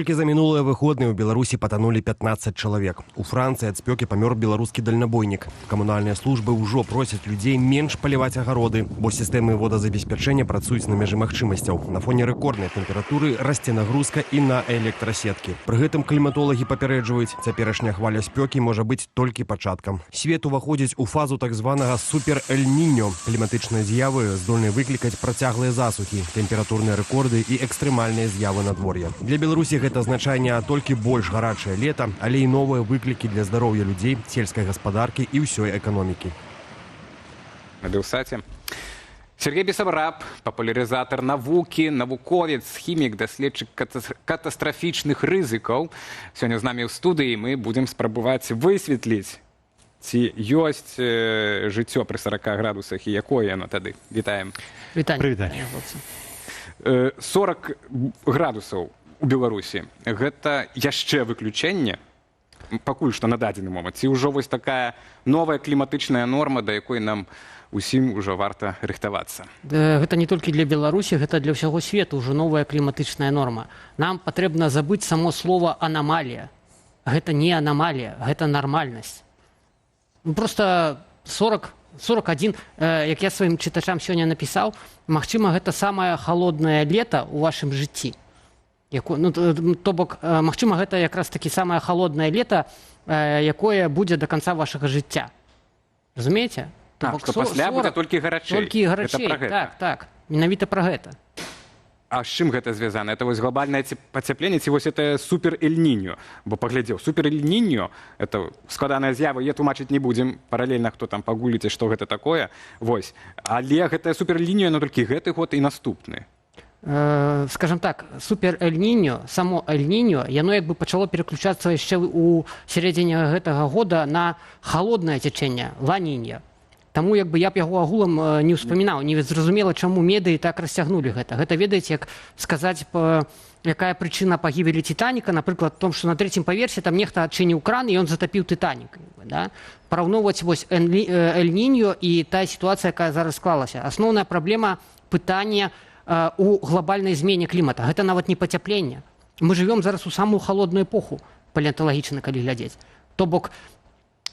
Толькі за мінулыя выходныя ў Беларусі патанулі 15 чалавек. У Францыі ад спёкі памёр беларускі дальнабойнік. Камунальныя службы ўжо просяць людзей менш паліваць агароды, бо сістэмы водазабеспячэння працуюць на мяжы магчымасцяў. На фоне рэкорднай тэмпературы расце нагрузка і на электрасеткі. Пры гэтым кліматолагі папярэджваюць, цяперашняя хваля спёкі можа быць толькі пачаткам. Свет уваходзіць у фазу так званага супер-эль-ніньо. Кліматычныя з'явы здольны выклікаць працяглыя засухі, тэмпературныя рэкорды і экстрэмальныя з'явы надвор'я. Для Беларусі гэта азначае не толькі больш гарачае лета, але і новыя выклікі для здароўя людзей, сельскай гаспадаркі і ўсёй эканомікі. На Белсаце. Сергей Бесараб, папулярызатар навукі, навуковец, хімік, даследчык катастрафічных рызыкаў. Сёння з намі ў студыі мы будзем спрабаваць высветліць, ці ёсць жыццё пры 40 градусах і якое яно тады. Вітаем. Прывітанне. 40 градусаў у Беларусі. Гэта яшчэ выключэнне, пакуль што на дадзены момант. Ці ўжо вось такая новая кліматычная норма, да якой нам усім ўжо варта рыхтавацца. Гэта не толькі для Беларусі, гэта для ўсяго свету ўжо новая кліматычная норма. Нам патрэбна забыць само слова анамалія. Гэта не анамалія, гэта нармальнасць. Просто 41, як я сваім чытачам сёння напісаў, магчыма, гэта самае халоднае лета ў вашым жыцці. То бок, магчыма, гэта якраз такі самае халоднае лета, якое будзе да канца вашага жыцця. Разумееце? Так, што пасля будзе толькі гарачэй. Толькі гарачэй, так. Менавіта пра гэта. А з чым гэта звязана? Это вось глобальнае пацяпленне, ці вось это супер-эль-ніньо? Бо паглядзеў, супер-эль-ніньо, это складаная з'ява, я тлумачыць не будзем, паралельна хто там пагуліць, што гэта такое. Вось. Але гэтае супер-эль-ніньо, яно толькі гэты год і наступны. Скажем так, супер-эль-ніньо, само эль-ніньо, яно як бы пачало пераключацца яшчэ ў сярэдзіне гэтага года на халоднае цячэнне, ла-ніньо. Таму як бы я б яго агулам не ўспамінаў, не зразумела, чаму медыі так расцягнулі гэта. Гэта ведаеце, як сказаць, якая прычына пагібелі Титаніка, напрыклад, том, што на 3-м паверсе там нехта адчыніў кран і ён затапіў Титанік. Да? Параўноўваць вось эль-ніньо і тая сітуацыя, якая зараз склалася. Асноўная праблема пытання у глобальнай змене клімата. Гэта нават не пацяпленне. Мы жывём зараз у самую халодную эпоху, палеанталагічна, калі глядзець. То бок,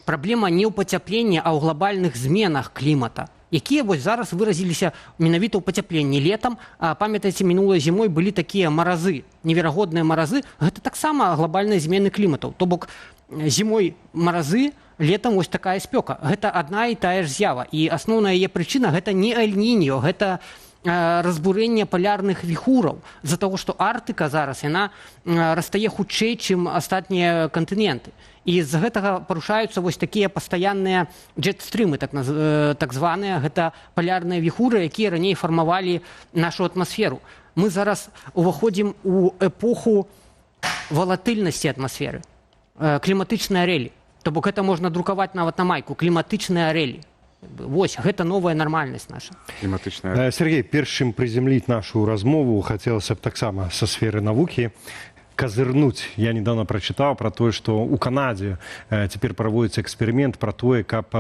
праблема не ў пацяпленні, а ў глобальных зменах клімата, якія вось зараз выразіліся менавіта ў пацяпленні летам. Памятаеце, мінулай зімой былі такія маразы, неверагодныя маразы. Гэта таксама глобальныя змены кліматаў. То бок, зімой маразы, летам вось такая спёка. Гэта адна і тая ж з'ява. І асноўная яе прычына гэта не эль-ніньо, гэта разбурэнне палярных віхураў з-за таго, што Арктыка зараз яна растае хутчэй, чым астатнія кантыненты. І з гэтага парушаюцца вось такія пастаянныя джет-стрымы, так званыя, гэта палярныя віхуры, якія раней фармавалі нашу атмасферу. Мы зараз уваходзім у эпоху валатыльнасці атмасферы, кліматычныя арэлі. То бок гэта можна друкаваць нават на майку, кліматычныя арэлі. Вось, гэта новая нармальнасць наша. Сергей, перш чым прызямліць нашу размову, хацелася б таксама са сферы навукі казырнуць. Я недавно прачытаў пра тое, што ў Канадзе цяпер праводзіцца эксперымент пра тое, каб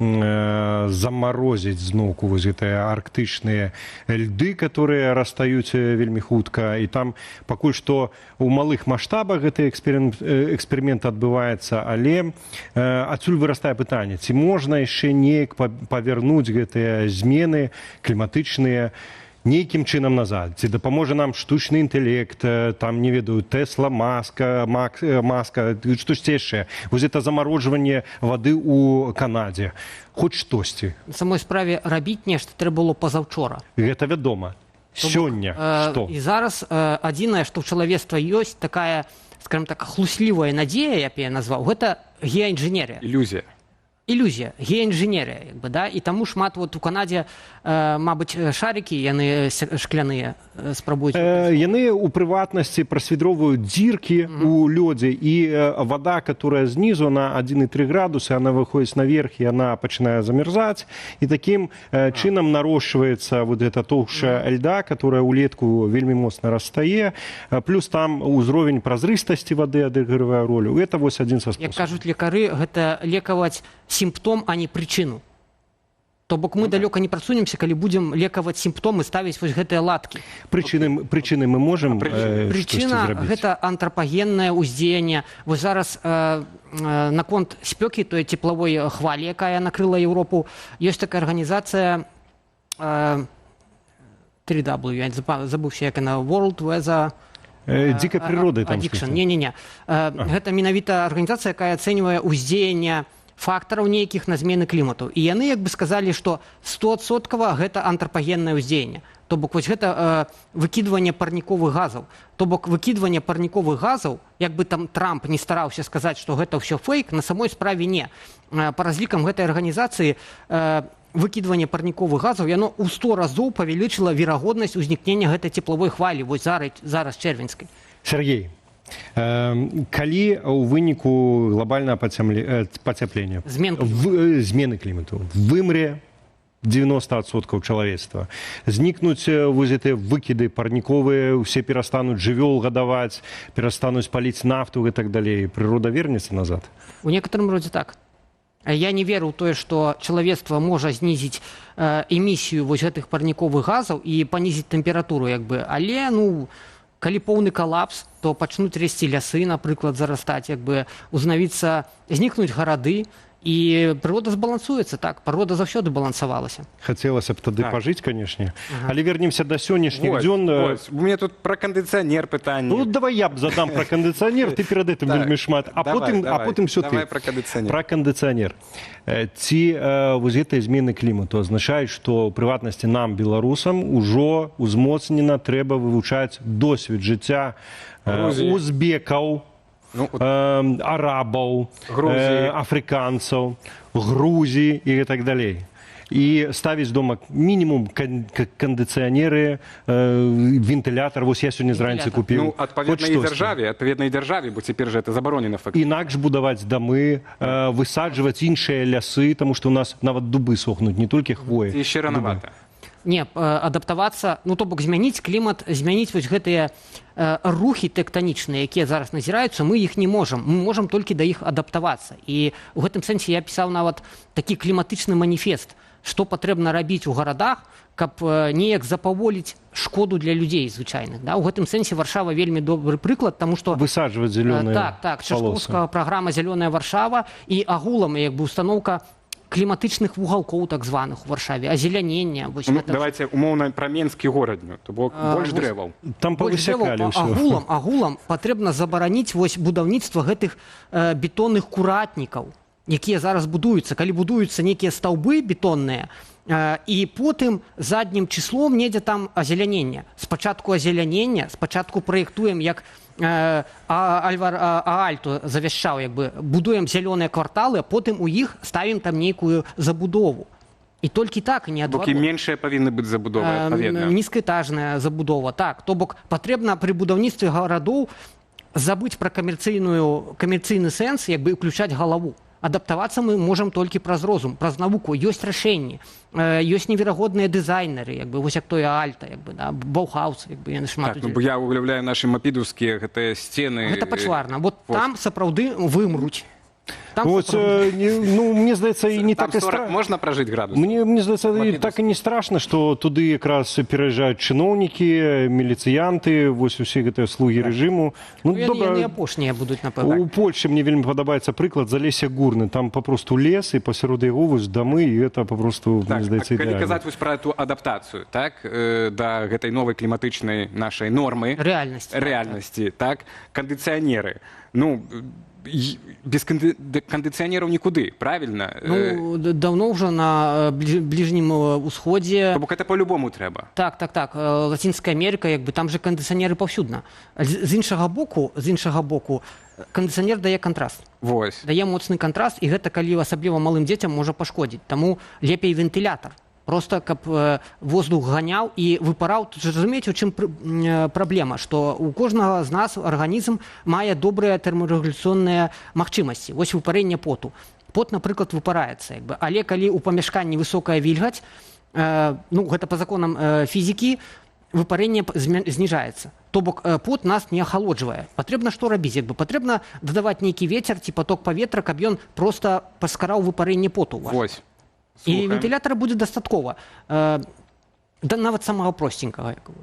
замарозіць зноўку вось гэтыя арктычныя льды, которые растаюць вельмі хутка. І там пакуль што ў малых маштабах гэты эксперымент адбываецца, але адсюль вырастае пытанне, ці можна яшчэ неяк павярнуць гэтыя змены кліматычныя нейкім чынам назад. Ці дапаможа нам штучны інтэлект, там, не ведаю, Тесла, Маска, штосьці яшчэ. Вось гэта замароджванне вады ў Канадзе. Хоць штосьці. На самой справе рабіць нешта трэба было пазаўчора. Гэта вядома. Сёння што? І зараз адзінае, што ў чалавецтва ёсць такая, скажем так, хлуслівая надзея, я б яе назваў, гэта геаінжынерыя. Ілюзія. Ілюзія, геаінжынерія, да? І таму шмат вот у Канадзе, мабыць, шарыкі, яны шкляныя спрабуюць. Яны у прыватнасці прасвідроўваюць дзіркі у лёдзе, і вада, которая знізу на 1,3 градусы, она выходзіць наверх, і она пачынае замерзаць, і такім чынам нарошчваецца вот эта тоўшча льда, которая улетку вельмі моцна растае, плюс там узровень празрыстасці вады адыгрывае ролю. Это вось адзін са спосабаў. Як кажуць лекары, гэта лекаваць сімптом, а не прычыну. То бок мы далёка не прасунемся, калі будзем лекаваць сімптомы, ставіць вось гэтыя латкі. Прычыны мы можам Прычына гэта антропагеннае ўздзеянне. Вось зараз наконт спёкі той цеплавой хвалі, якая накрыла Еўропу, ёсць такая арганізацыя 3W, я забыўся, як яна, World Weather дзікай прыроды там. Не. Гэта менавіта арганізацыя, якая ацэньвае ўздзеянне фактараў нейкіх на змены клімату. І яны як бы сказалі, што 100% гэта антропагеннае ўздзеянне. То бок вось гэта выкідванне парніковых газаў. То бок выкідванне парніковых газаў, як бы там Трамп не стараўся сказаць, што гэта ўсё фейк, на самой справе не. Па разлікам гэтай арганізацыі выкідванне парніковых газаў, яно ў 100 разоў павялічыла верагоднасць узнікнення гэтай цеплавой хвалі, вось зараз чэрвеньскай. Сергей, калі ў выніку глобальнага пацяплення, змены клімату, вымре 90% чалавецтва, знікнуць вось гэтыя выкіды парніковыя, усе перастануць жывёл гадаваць, перастануць паліць нафту і так далей, прырода вернецца назад? У некаторым родзе так. Я не веру ў тое, што чалавецтва можа знізіць эмісію вось гэтых парніковых газаў і панізіць тэмпературу, як бы, але, калі поўны калапс, то пачнуць расці лясы, напрыклад, зарастаць, як бы узнавіцца, знікнуць гарады, і прырода збалансуецца, так, прырода заўсёды балансавалася. Хацелася б тады пажыць, канешне. Але вернемся да сённяшніх дзён. У мяне тут пра кандыцыянер пытанне. Давай я б задам пра кандыцыянер, ты перад гэтым вельмі шмат, а потым ўсё ты. Пра кандыцыянер. Ці вось гэтыя змены клімату азначаюць, што ў прыватнасці нам, беларусам, ужо узмоцнена трэба вывучаць досвед жыцця узбекаў, арабаў, афрыканцаў, Грузіі і так далей. І ставіць дома мінімум кандыцыянеры, вентылятар. Вось я сёння зранці купіў. Адпаведнай дзяржаве, бо цяпер жа гэта забаронена фактычна. Інакш будаваць дамы, высаджваць іншыя лясы, таму што ў нас нават дубы сохнуць, не толькі хвоі. Яшчэ ранавата. Не, адаптавацца, то бок змяніць клімат, змяніць вось гэтыя рухі тэктанічныя, якія зараз назіраюцца, мы іх не можам. Мы можам толькі да іх адаптавацца. І ў гэтым сэнсе я пісаў нават такі кліматычны маніфест, што патрэбна рабіць у гарадах, каб неяк запаволіць шкоду для людзей звычайных. У гэтым сэнсе Варшава вельмі добры прыклад, таму што высаджваць зялёныя палосы. Так, чашкоўская праграма «Зялёная Варшава» і агулам як бы установка кліматычных вугалкоў так званых у Варшаве, азелянення. Давайте умоўна пра Менскі горадню, то бок больш дрэваў. Там павысякалі ўсё. Агулам патрэбна забараніць вось будаўніцтва гэтых бетонных куратнікаў, якія зараз будуюцца. Калі будуюцца нейкія стаўбы бетонныя, і потым заднім числом недзе там азелянення. Спачатку азелянення, спачатку праектуем, як Альвар Аальто завяшчаў, як бы, будуем зялёныя кварталы, а потым у іх ставім там нейкую забудову. І толькі так, і не адварот. Бок і меншая павінна быць забудова, адпаведна. Нізкаэтажная забудова, так. То бок патрэбна пры будаўніцтве гарадоў забыць пра камерцыйны сэнс, як бы уключаць галаву. Адаптавацца мы можам толькі праз розум, праз навуку. Ёсць рашэнні, ёсць неверагодныя дызайнеры, як бы, вось як той Альта, як бы, Баухаус, як бы, яны шмат удзельнічаюць. Бо я уяўляю нашы мапідаўскія гэтыя сцены. Гэта пачварна. Вот там сапраўды вымруць. Мне здаецца, і не так і страшна. Можна пражыць градус? Мне здаецца, так і не страшна, што туды якраз пераязджаюць чыноўнікі, міліцыянты, вось усе гэтыя слугі рэжыму. Яны апошнія будуць, напэўна. У Польшчы мне вельмі падабаецца прыклад Залесся Гурны. Там папросту лес, і пасярод яго вось дамы, і гэта папросту, мне здаецца, ідэальна. Калі казаць вось пра эту адаптацыю, так, да гэтай новай кліматычнай нашай нормы, рэальнасці, так, кандыцыянеры, без кандыцыянераў нікуды, правильно? Даўно ўжо на бліжнім усходзе. Бо гэта по-любому трэба. Так. Лацінская Амерыка, як бы, там же кандыцыянеры паўсюдна. З іншага боку, кандыцыянер дае кантраст. Дае моцны кантраст, і гэта, калі асабліва малым дзецям, можа пашкодзіць. Таму лепей вентылятар. Просто каб воздух ганяў і выпараў. Тут разумееце, у чым праблема, што у кожнага з нас арганізм мае добрыя тэрмарэгуляцыйныя магчымасці. Вось выпарэнне поту. Пот, напрыклад, выпараецца, як бы. Але калі ў памяшканні высокая вільгаць, гэта па законам фізікі, выпарэнне зніжаецца. То бок пот нас не ахалоджвае. Патрэбна што рабіць? Як бы патрэбна дадаваць нейкі вецер ці поток паветра, каб ён проста паскараў выпарэнне поту. Вось. І Слухаем. вентилятора буде дастаткова. Да нават самого простенького. як бы.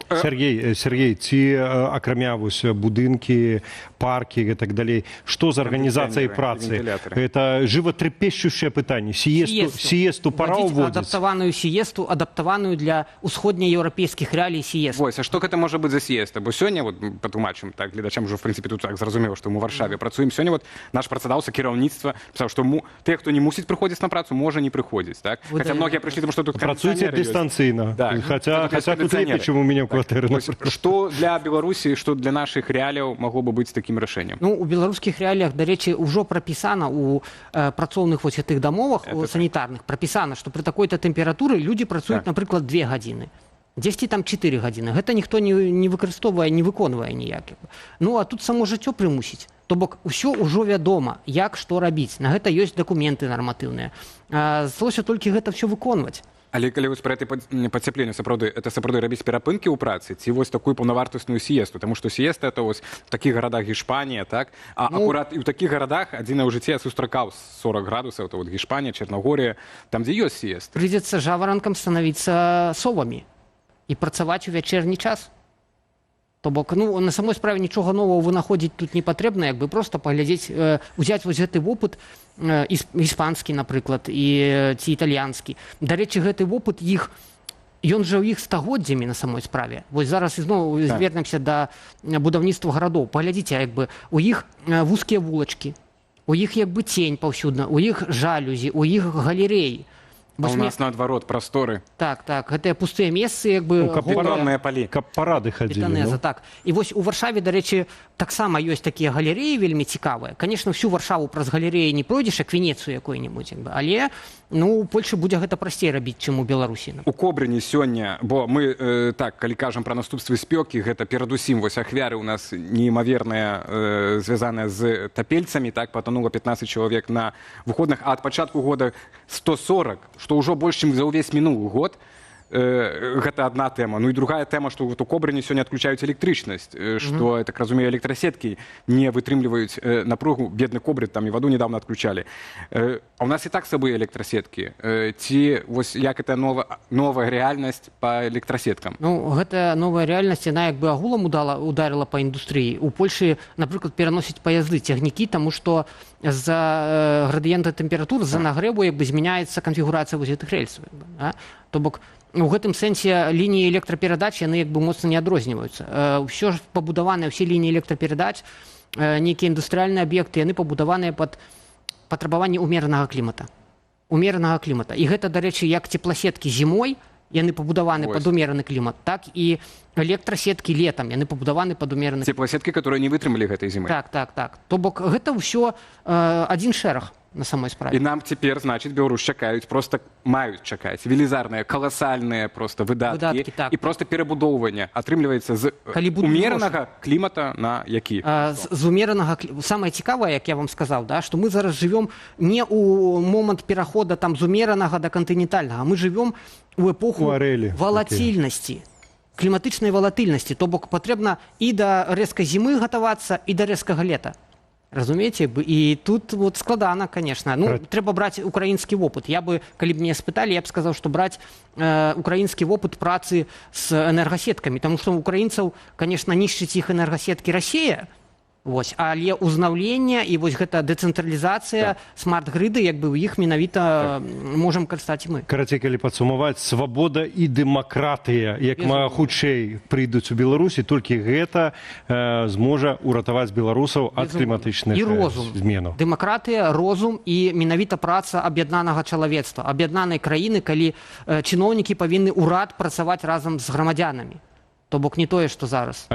Сергей, ці акрамя вось будынкі, паркі і так далей, што з арганізацыяй Кондиционеры, працы? вентиляторы. Это жыватрапещущее пытанне. Сіесту пора Вводить ўводзіць? адаптаваную сіесту, адаптаваную для усходнееўрапейскіх рэалій сіесту. Вось, а што гэта можа быць за сіеста? Бо сёння, вот, патлумачым, так, гледачам ўжо, в прынцыпе, тут так зразумела, што мы ў Варшаве працуем. Сёння вот наш працадаўца, кіраўніцтва пісаў, што тыя, хто не мусіць прыходзіць на працу, можа не прыходзіць, так? Хаця многія прыйшлі, тому што тут Працуйце кондиционеры ёсць. дистанційно. Так. Хотя тут кондиционеры. лепей, чым у мяне ў кватэры. Вось, што для Беларусі, што для нашых рэаліяў магло бы быць такім рашэннем? Ну, у беларускіх рэаліях, дарэчы, ўжо прапісана ў працоўных вось гэтых дамовах, у санітарных, прапісана, што пры такой-то тэмпературы людзі працуюць, Так. напрыклад, 2 гадзіны. Дзесьці там 4 гадзіны. Гэта ніхто не выкарыстоўвае, не выконвае ніяк. Ну, а тут само жыццё прымусіць. То бок, усё ўжо вядома, як што рабіць. На гэта ёсць дакументы нарматыўныя. Засталося толькі гэта ўсё выконваць. Але калі вось пра гэта пацяпленне сапраўды, это сапраўды рабіць перапынкі ў працы ці вось такую паўнавартасную сіесту, таму што сіеста это вось в такіх гарадах Гішпанія, так? А акурат і ў такіх гарадах адзінае ў жыцці я сустракаў 40 градусаў, то вот Гішпанія, Чарнагорія, там дзе ёсць сіеста. Прыйдзецца жаваранкам станавіцца совамі і працаваць у вячэрні час. То бок, ну, на самой справе нічога нового вынаходзіць тут не патрэбна, як бы проста паглядзець, узяць вось гэты вопыт, іспанскі, напрыклад, ці італьянскі. Дарэчы, гэты вопыт ён жа ў іх стагоддзямі на самой справе. Вось зараз ізноў звернемся да будаўніцтва гарадоў. Паглядзіце, як бы у іх вузкія вулачкі, у іх як бы цень паўсюдна, у іх жалюзі, у іх галерэі. А у нас наадварот прасторы. Так, гэтыя пустыя месцы, як бы Бетонныя палі. Каб парады хадзілі. Бетанеза, так. І вось у Варшаве, дарэчы, таксама ёсць такія галерэі вельмі цікавыя. Канешне, всю Варшаву праз галерэі не пройдзеш, як Венецыю якой-небудзь, але ну, у Польшы будзе гэта прасцей рабіць, чым у Беларусі. У Кобрыні сёння, бо мы, так, калі кажам пра наступствы спёкі, гэта перадусім вось ахвяры у нас неймаверныя, звязаныя з тапельцамі, так, патанула 15 чалавек на выходных, а ад пачатку года 140, што ўжо больш, чым за ўвесь мінулы год. Гэта одна тэма. Ну і другая тэма, што у Кобрыні сёння адключаюць электрычнасць, што, я так разумею, электрасеткі не вытрымліваюць напругу. Бедны Кобрын, там і ваду недавно адключалі. А у нас і так сабы электрасеткі. Ці вось як гэта новая рэальнасць па электрасеткам? Ну, гэтая новая рэальнасць, яна як бы агулам ударила па індустрыі. У Польшы, напрыклад, пераносяць паязды, цягнікі, таму што з-за градыента тэмператур, з-за нагрэву як бы змяняецца канфігурацыя вось гэтых рэльсаў. То бок, у гэтым сэнсе лініі электраперадач, яны як бы моцна не адрозніваюцца. Ўсё ж пабудаваныя, ўсе лініі электраперадач, нейкія індустрыяльныя аб'екты, яны пабудаваныя пад патрабаванні ўмеранага клімата. Умеранага клімата. І гэта, дарэчы, як цепласеткі зімой, яны пабудаваны пад умераны клімат, так і электрасеткі летам, яны пабудаваны пад умераны клімат. Цепласеткі, которые не вытрымалі гэтай зімы. Так. То бок гэта ўсё адзін шэраг на самой справе. І нам цяпер, значыць, Беларусь чакаюць, просто маюць чакаць велізарныя, каласальныя просто выдаткі так. і просто перабудоўванне атрымліваецца з умеранага клімата на які? З умеранага клімата. Самае цікавае, як я вам сказаў, да, што мы зараз жывём не ў момант перахода там з умеранага да кантынентальнага, мы жывём у эпоху валацільнасці. Кліматычнай валатыльнасці, то бок патрэбна і да рэзкай зімы гатавацца, і да рэзкага лета. Разумееце? І тут вот складана, конечно. Ну, трэба браць украінскі вопыт. Я бы, калі б мне спыталі, я б сказаў, што браць украінскі вопыт працы з энергасеткамі, таму што ў украінцаў, конечно, нішчыць іх энергасеткі Расія, вось, але ўзнаўленне і вось гэта дэцэнтралізацыя, смарт-грыды, як бы ў іх менавіта можам карыстаць і мы. Карацей, калі падсумаваць, свабода і дэмакратыя, як мага хутчэй прыйдуць у Беларусі, толькі гэта зможа ўратаваць беларусаў ад кліматычных зменаў. Дэмакратыя, розум і менавіта праца аб'яднанага чалавецтва, аб'яднанай краіны, калі чыноўнікі павінны ўрад працаваць разам з грамадзянамі. То бок не тое, што зараз.